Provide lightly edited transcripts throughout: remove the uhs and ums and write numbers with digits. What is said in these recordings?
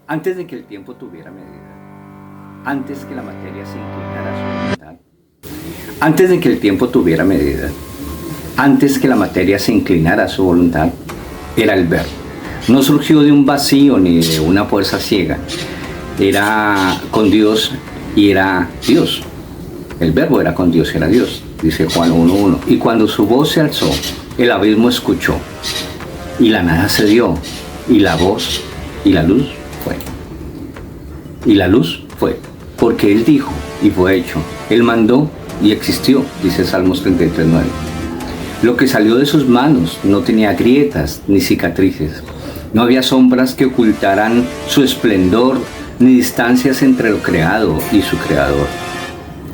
Antes de que el tiempo tuviera medida, antes que la materia se inclinara a su voluntad, antes de que el tiempo tuviera medida, antes que la materia se inclinara a su voluntad, era el Verbo. No surgió de un vacío ni de una fuerza ciega. Era con Dios y era Dios. El Verbo era con Dios y era Dios, dice Juan 1:1. Y cuando su voz se alzó, el abismo escuchó, y la nada se dio, y la voz y la luz fue. Y la luz fue, porque Él dijo y fue hecho. Él mandó y existió, dice Salmos 33:9. Lo que salió de sus manos no tenía grietas ni cicatrices. No había sombras que ocultaran su esplendor, ni distancias entre lo creado y su creador.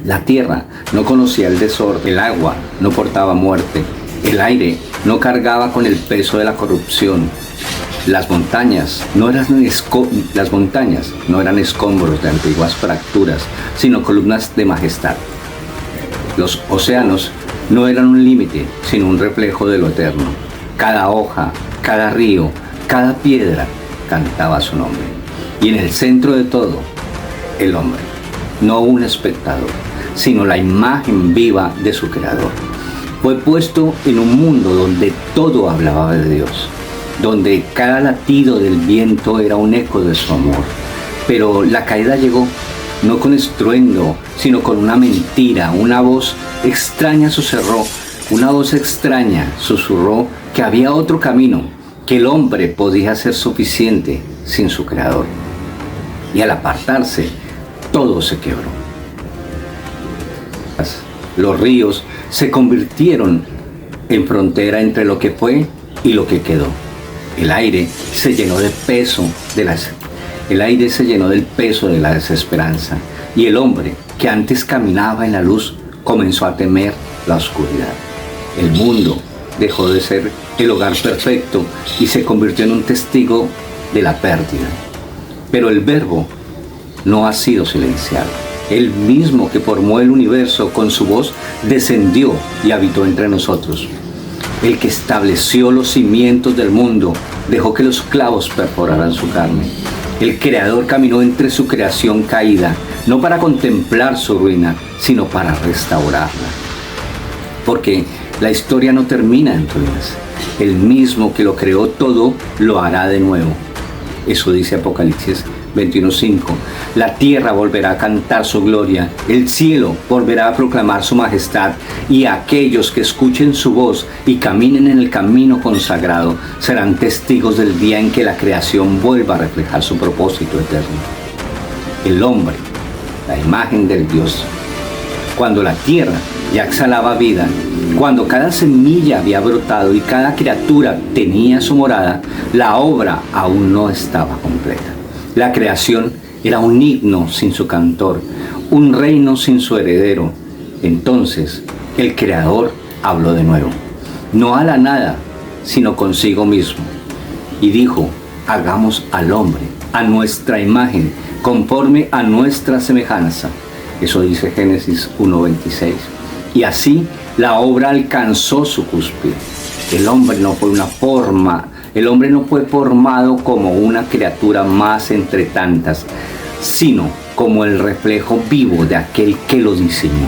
La tierra no conocía el desorden, el agua no portaba muerte, el aire no cargaba con el peso de la corrupción. Las montañas no eran escombros de antiguas fracturas, sino columnas de majestad. Los océanos no eran un límite, sino un reflejo de lo eterno. Cada hoja, cada río, cada piedra cantaba su nombre. Y en el centro de todo, el hombre, no un espectador, sino la imagen viva de su creador. Fue puesto en un mundo donde todo hablaba de Dios, donde cada latido del viento era un eco de su amor. Pero la caída llegó, no con estruendo, sino con una mentira. Una voz extraña susurró que había otro camino, que el hombre podía ser suficiente sin su creador. Y al apartarse, todo se quebró. Los ríos se convirtieron en frontera entre lo que fue y lo que quedó. El aire se llenó del peso de la desesperanza, y el hombre que antes caminaba en la luz comenzó a temer la oscuridad. El mundo dejó de ser el hogar perfecto y se convirtió en un testigo de la pérdida. Pero el Verbo no ha sido silenciado. Él mismo que formó el universo con su voz descendió y habitó entre nosotros. El que estableció los cimientos del mundo dejó que los clavos perforaran su carne. El Creador caminó entre su creación caída, no para contemplar su ruina, sino para restaurarla. Porque la historia no termina en ruinas. El mismo que lo creó todo lo hará de nuevo. Eso dice Apocalipsis 21:5. La tierra volverá a cantar su gloria, el cielo volverá a proclamar su majestad, y aquellos que escuchen su voz y caminen en el camino consagrado serán testigos del día en que la creación vuelva a reflejar su propósito eterno. El hombre, la imagen del Dios. Cuando la tierra ya exhalaba vida, cuando cada semilla había brotado y cada criatura tenía su morada, la obra aún no estaba completa. La creación era un himno sin su cantor, un reino sin su heredero. Entonces el Creador habló de nuevo, no a la nada, sino consigo mismo, y dijo: hagamos al hombre a nuestra imagen, conforme a nuestra semejanza. Eso dice Génesis 1:26. Y así la obra alcanzó su cúspide. El hombre no fue formado como una criatura más entre tantas, sino como el reflejo vivo de aquel que lo diseñó.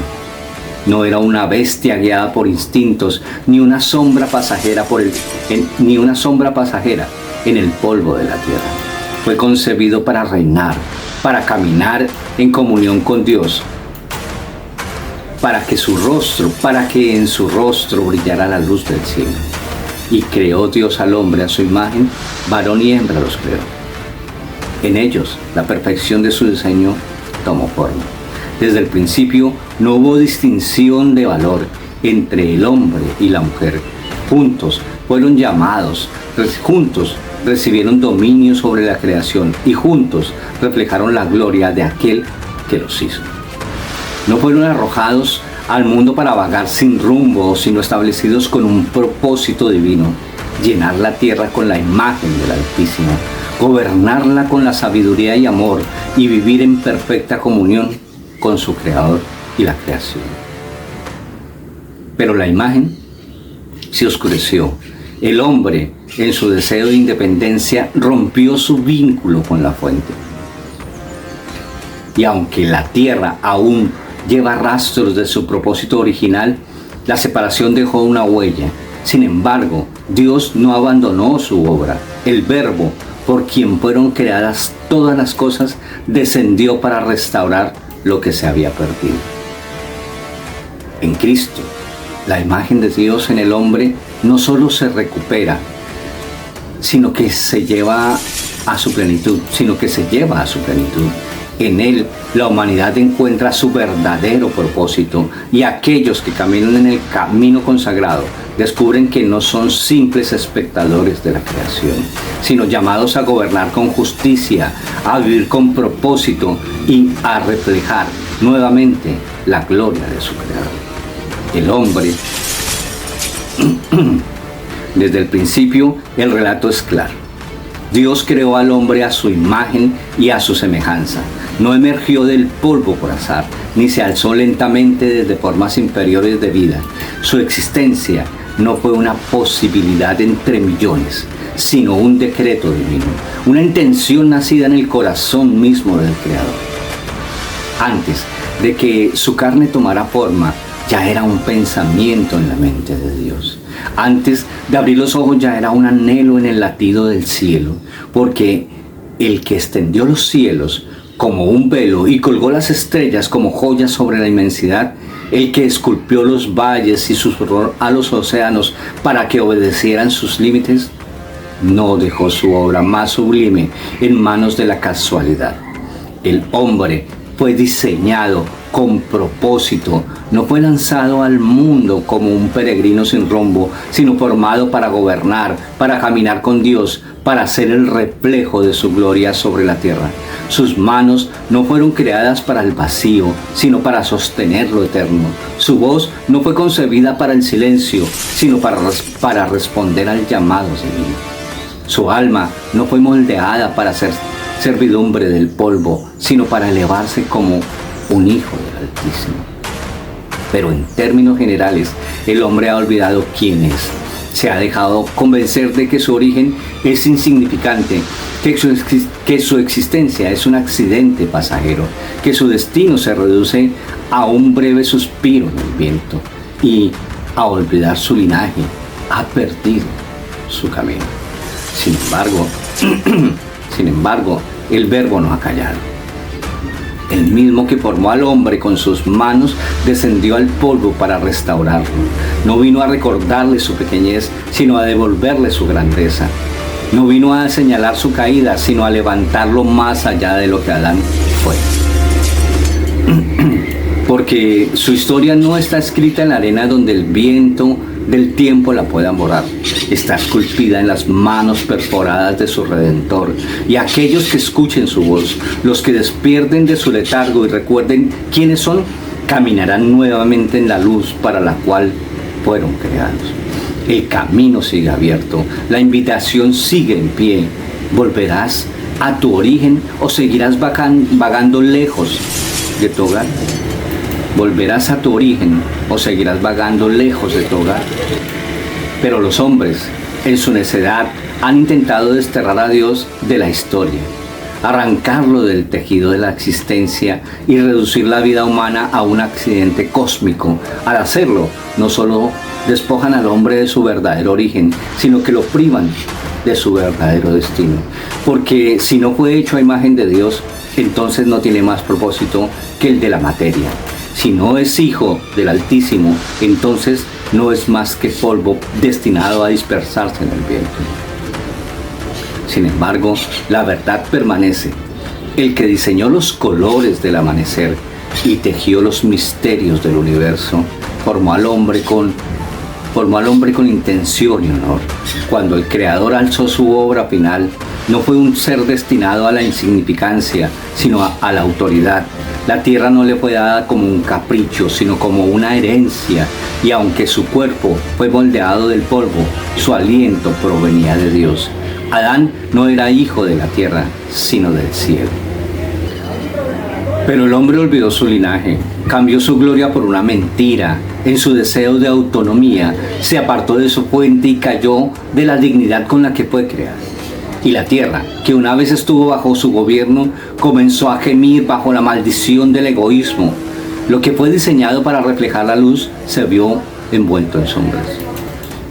No era una bestia guiada por instintos, ni una sombra pasajera en el polvo de la tierra. Fue concebido para reinar, para caminar en comunión con Dios, para que en su rostro brillara la luz del cielo. Y creó Dios al hombre a su imagen, varón y hembra los creó. En ellos la perfección de su diseño tomó forma. Desde el principio no hubo distinción de valor entre el hombre y la mujer. Juntos fueron llamados, juntos recibieron dominio sobre la creación y juntos reflejaron la gloria de aquel que los hizo. No fueron arrojados al mundo para vagar sin rumbo, sino establecidos con un propósito divino: llenar la tierra con la imagen del Altísimo, gobernarla con la sabiduría y amor, y vivir en perfecta comunión con su Creador y la creación. Pero la imagen se oscureció El hombre, en su deseo de independencia, rompió su vínculo con la fuente. Y aunque la tierra aún lleva rastros de su propósito original, la separación dejó una huella. Sin embargo, Dios no abandonó su obra. El Verbo, por quien fueron creadas todas las cosas, descendió para restaurar lo que se había perdido. En Cristo, la imagen de Dios en el hombre no solo se recupera, sino que se lleva a su plenitud, En Él, la humanidad encuentra su verdadero propósito, y aquellos que caminan en el camino consagrado descubren que no son simples espectadores de la creación, sino llamados a gobernar con justicia, a vivir con propósito y a reflejar nuevamente la gloria de su Creador. El hombre, desde el principio, el relato es claro. Dios creó al hombre a su imagen y a su semejanza. No emergió del polvo por azar, ni se alzó lentamente desde formas inferiores de vida. Su existencia no fue una posibilidad entre millones, sino un decreto divino, una intención nacida en el corazón mismo del Creador. Antes de que su carne tomara forma, ya era un pensamiento en la mente de Dios. Antes de abrir los ojos ya era un anhelo en el latido del cielo, porque el que extendió los cielos como un velo y colgó las estrellas como joyas sobre la inmensidad, el que esculpió los valles y susurró a los océanos para que obedecieran sus límites, no dejó su obra más sublime en manos de la casualidad. El hombre fue diseñado con propósito, no fue lanzado al mundo como un peregrino sin rumbo, sino formado para gobernar, para caminar con Dios, para ser el reflejo de su gloria sobre la tierra. Sus manos no fueron creadas para el vacío, sino para sostener lo eterno. Su voz no fue concebida para el silencio, sino para responder al llamado divino. Su alma no fue moldeada para ser servidumbre del polvo, sino para elevarse como un hijo del Altísimo. Pero en términos generales, el hombre ha olvidado quién es. Se ha dejado convencer de que su origen es insignificante, que su existencia es un accidente pasajero, que su destino se reduce a un breve suspiro en el viento, y a olvidar su linaje ha perdido su camino. Sin embargo, el Verbo no ha callado. El mismo que formó al hombre con sus manos descendió al polvo para restaurarlo. No vino a recordarle su pequeñez, sino a devolverle su grandeza. No vino a señalar su caída, sino a levantarlo más allá de lo que Adán fue. Porque su historia no está escrita en la arena donde el viento del tiempo la pueda borrar. Está esculpida en las manos perforadas de su Redentor. Y aquellos que escuchen su voz, los que despierten de su letargo y recuerden quiénes son, caminarán nuevamente en la luz para la cual fueron creados. El camino sigue abierto, la invitación sigue en pie. ¿Volverás a tu origen o seguirás vagando lejos de tu hogar? ¿Volverás a tu origen o seguirás vagando lejos de tu hogar? Pero los hombres, en su necedad, han intentado desterrar a Dios de la historia, arrancarlo del tejido de la existencia y reducir la vida humana a un accidente cósmico. Al hacerlo, no solo despojan al hombre de su verdadero origen, sino que lo privan de su verdadero destino. Porque si no fue hecho a imagen de Dios, entonces no tiene más propósito que el de la materia. Si no es hijo del Altísimo, entonces no es más que polvo destinado a dispersarse en el viento. Sin embargo, la verdad permanece. El que diseñó los colores del amanecer y tejió los misterios del universo, formó al hombre con intención y honor. Cuando el Creador alzó su obra final, no fue un ser destinado a la insignificancia, sino a la autoridad. La tierra no le fue dada como un capricho, sino como una herencia, y aunque su cuerpo fue moldeado del polvo, su aliento provenía de Dios. Adán no era hijo de la tierra, sino del cielo. Pero el hombre olvidó su linaje, cambió su gloria por una mentira. En su deseo de autonomía, se apartó de su fuente y cayó de la dignidad con la que fue creado. Y la tierra, que una vez estuvo bajo su gobierno, comenzó a gemir bajo la maldición del egoísmo. Lo que fue diseñado para reflejar la luz se vio envuelto en sombras.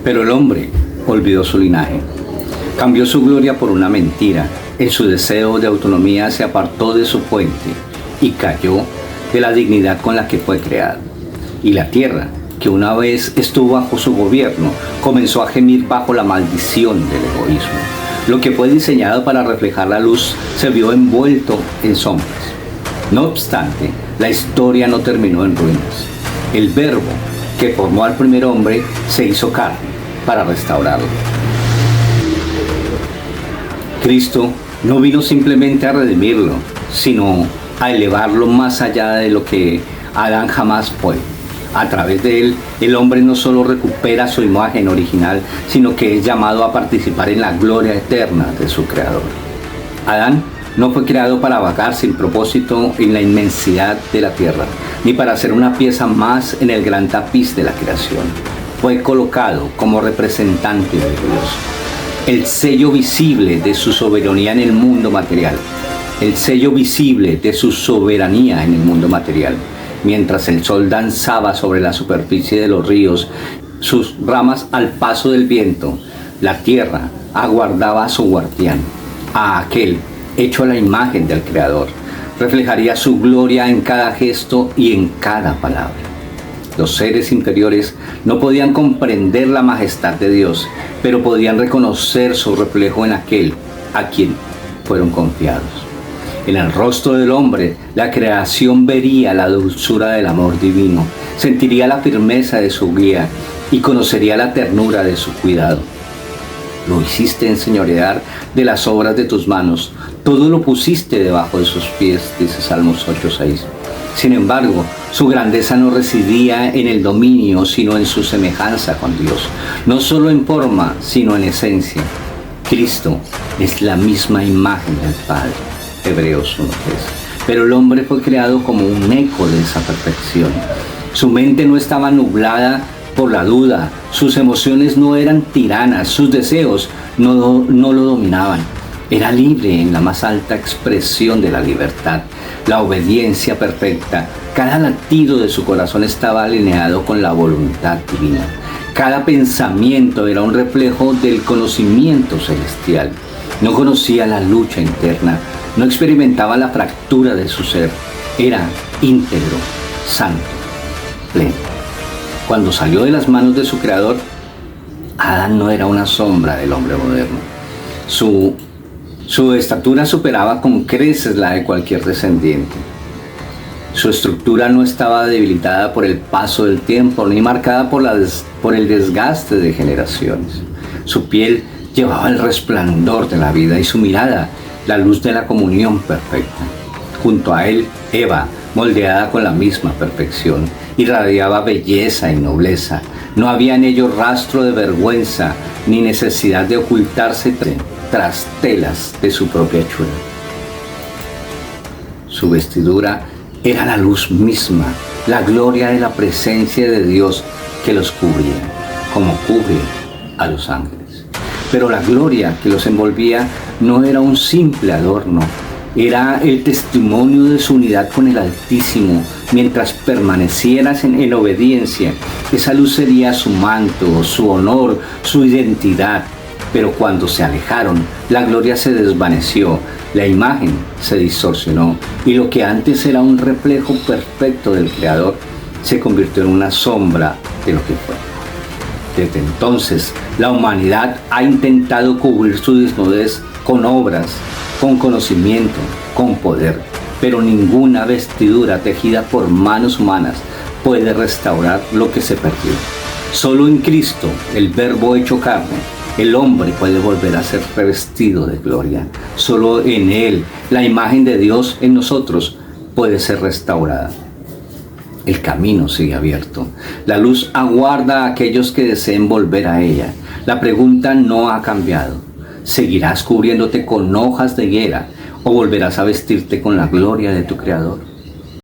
Pero el hombre olvidó su linaje, cambió su gloria por una mentira. En su deseo de autonomía se apartó de su fuente y cayó de la dignidad con la que fue creado. Y la tierra, que una vez estuvo bajo su gobierno, comenzó a gemir bajo la maldición del egoísmo. Lo que fue diseñado para reflejar la luz se vio envuelto en sombras. No obstante, la historia no terminó en ruinas. El Verbo que formó al primer hombre se hizo carne para restaurarlo. Cristo no vino simplemente a redimirlo, sino a elevarlo más allá de lo que Adán jamás fue. A través de él, el hombre no solo recupera su imagen original, sino que es llamado a participar en la gloria eterna de su Creador. Adán no fue creado para vagar sin propósito en la inmensidad de la tierra, ni para ser una pieza más en el gran tapiz de la creación. Fue colocado como representante de Dios, el sello visible de su soberanía en el mundo material. El sello visible de su soberanía en el mundo material. Mientras el sol danzaba sobre la superficie de los ríos, sus ramas al paso del viento, la tierra aguardaba a su guardián, a aquel hecho a la imagen del Creador. Reflejaría su gloria en cada gesto y en cada palabra. Los seres inferiores no podían comprender la majestad de Dios, pero podían reconocer su reflejo en aquel a quien fueron confiados. En el rostro del hombre, la creación vería la dulzura del amor divino, sentiría la firmeza de su guía y conocería la ternura de su cuidado. Lo hiciste enseñorear de las obras de tus manos, todo lo pusiste debajo de sus pies, dice Salmos 8:6. Sin embargo, su grandeza no residía en el dominio, sino en su semejanza con Dios, no solo en forma, sino en esencia. Cristo es la misma imagen del Padre. Hebreos 1:3. Pero el hombre fue creado como un eco de esa perfección. Su mente no estaba nublada por la duda, sus emociones no eran tiranas, sus deseos no lo dominaban. Era libre en la más alta expresión de la libertad, la obediencia perfecta. Cada latido de su corazón estaba alineado con la voluntad divina. Cada pensamiento era un reflejo del conocimiento celestial. No conocía la lucha interna, no experimentaba la fractura de su ser. Era íntegro, santo, pleno. Cuando salió de las manos de su Creador, Adán no era una sombra del hombre moderno. Su estatura superaba con creces la de cualquier descendiente. Su estructura no estaba debilitada por el paso del tiempo, ni marcada por el desgaste de generaciones. Su piel llevaba el resplandor de la vida y su mirada, la luz de la comunión perfecta. Junto a él, Eva, moldeada con la misma perfección, irradiaba belleza y nobleza. No había en ello rastro de vergüenza, ni necesidad de ocultarse tras telas de su propia hechura. Su vestidura era la luz misma, la gloria de la presencia de Dios que los cubría, como cubre a los ángeles. Pero la gloria que los envolvía no era un simple adorno, era el testimonio de su unidad con el Altísimo. Mientras permanecieras en obediencia, esa luz sería su manto, su honor, su identidad. Pero cuando se alejaron, la gloria se desvaneció, la imagen se distorsionó y lo que antes era un reflejo perfecto del Creador se convirtió en una sombra de lo que fue. Desde entonces, la humanidad ha intentado cubrir su desnudez con obras, con conocimiento, con poder, pero ninguna vestidura tejida por manos humanas puede restaurar lo que se perdió. Solo en Cristo, el Verbo hecho carne, el hombre puede volver a ser revestido de gloria. Solo en Él, la imagen de Dios en nosotros puede ser restaurada. El camino sigue abierto. La luz aguarda a aquellos que deseen volver a ella. La pregunta no ha cambiado. ¿Seguirás cubriéndote con hojas de higuera o volverás a vestirte con la gloria de tu Creador?